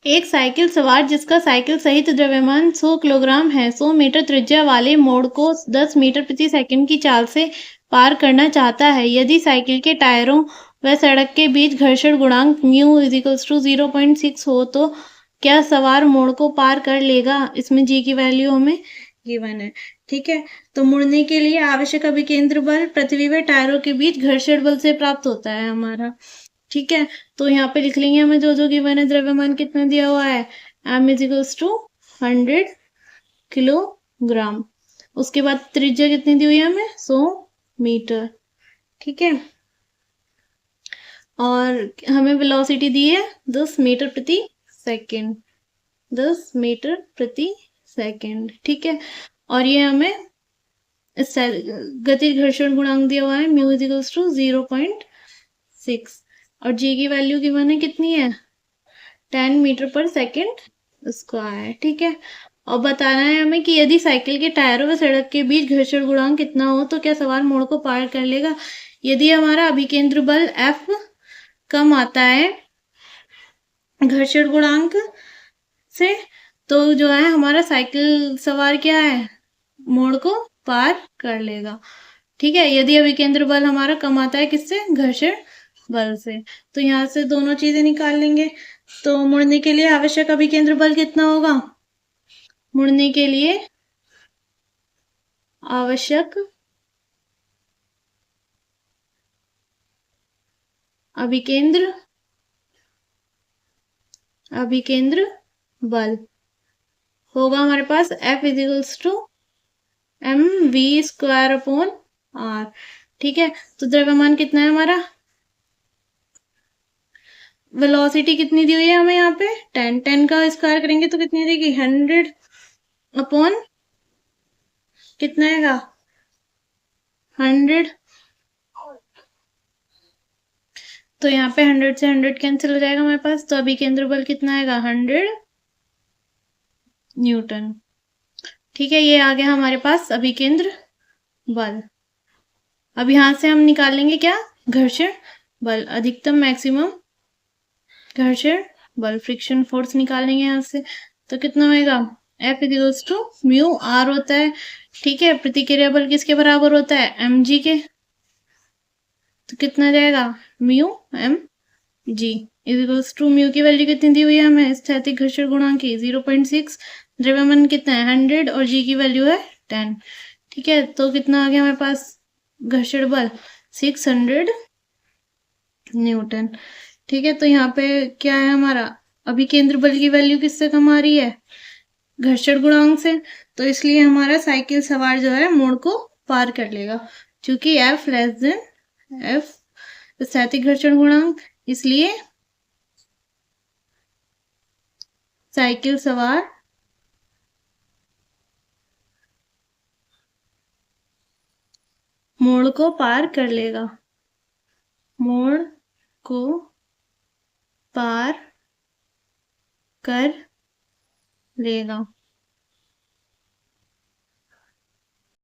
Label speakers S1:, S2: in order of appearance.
S1: एक साइकिल सवार जिसका साइकिल सहित द्रव्यमान 100 किलोग्राम है 100 मीटर त्रिज्या वाले मोड़ को 10 मीटर प्रति सेकंड की चाल से पार करना चाहता है। यदि साइकिल के टायरों व सड़क के बीच घर्षण गुणांक म्यू इक्वल्स टू 0.6 हो तो क्या सवार मोड़ को पार कर लेगा? इसमें जी की वैल्यू हमें गिवन है। ठीक है, तो मुड़ने के लिए आवश्यक अभिकेंद्र बल पृथ्वी व टायरों के बीच घर्षण बल से प्राप्त होता है हमारा। ठीक है, तो यहाँ पे लिख लेंगे हमें जो गिवन है। द्रव्यमान कितना दिया हुआ है, m is equals to 100 kilogram. उसके बाद त्रिज्या कितनी दी हुई है हमें, 100 मीटर। ठीक है, और हमें वेलोसिटी दी है 10 मीटर प्रति सेकंड, 10 मीटर प्रति सेकंड। ठीक है, और ये हमें गति घर्षण गुणांक दिया हुआ है म्यू इज इक्वल्स टू 0.6 और जी की वैल्यू गिवन है कितनी है, 10 मीटर पर सेकंड स्क्वायर। ठीक है, और बताना है हमें कि यदि साइकिल के टायरों व सड़क के बीच घर्षण गुणांक कितना हो तो क्या सवार मोड़ को पार कर लेगा। यदि हमारा अभिकेंद्र बल F कम आता है घर्षण गुणांक से, तो जो है हमारा साइकिल सवार क्या है, मोड़ को पार कर लेगा। ठीक है, यदि अभिकेंद्र बल हमारा कम आता है किससे, घर्षण बल से। तो यहाँ से दोनों चीजें निकाल लेंगे। तो मुड़ने के लिए आवश्यक अभिकेंद्र बल कितना होगा, मुड़ने के लिए आवश्यक अभिकेंद्र बल होगा हमारे पास F equals to mv² r। ठीक है, तो द्रव्यमान कितना है हमारा, वेलोसिटी कितनी दी हुई है हमें यहाँ पे 10, 10 का स्क्वायर करेंगे तो कितनी देगी 100 कितना आएगा 100। तो यहाँ पे 100 से 100 कैंसिल हो जाएगा हमारे पास, तो अभी केंद्र बल कितना आएगा 100 न्यूटन। ठीक है, ये आ गया हमारे पास अभी केंद्र बल। अब यहाँ से हम निकाल लेंगे क्या, घर्षण बल, अधिकतम मैक्सिमम घर्षण बल, फ्रिक्शन फोर्स निकाल लेंगे यहाँ से। तो कितना होएगा, F equals to mu R होता है। ठीक है, प्रतिक्रिया बल किसके बराबर होता है, mg के। तो कितना जाएगा mu mg equals to mu की वैल्यू कितनी दी हुई है हमें, स्थैतिक घर्षण गुणांक की 0.6, द्रव्यमान कितना है 100 और g की वैल्यू है 10। ठीक है, तो कितना आ गया हमारे पास घर्षण बल 600 न्यूटन। ठीक है, तो यहाँ पे क्या है हमारा, अभी केंद्र बल की वैल्यू किससे कम आ रही है, घर्षण गुणांक से। तो इसलिए हमारा साइकिल सवार जो है मोड़ को पार कर लेगा, क्योंकि F लेस देन F स्थैतिक घर्षण गुणांक, इसलिए साइकिल सवार मोड़ को पार कर लेगा, मोड़ को पार कर लेगा।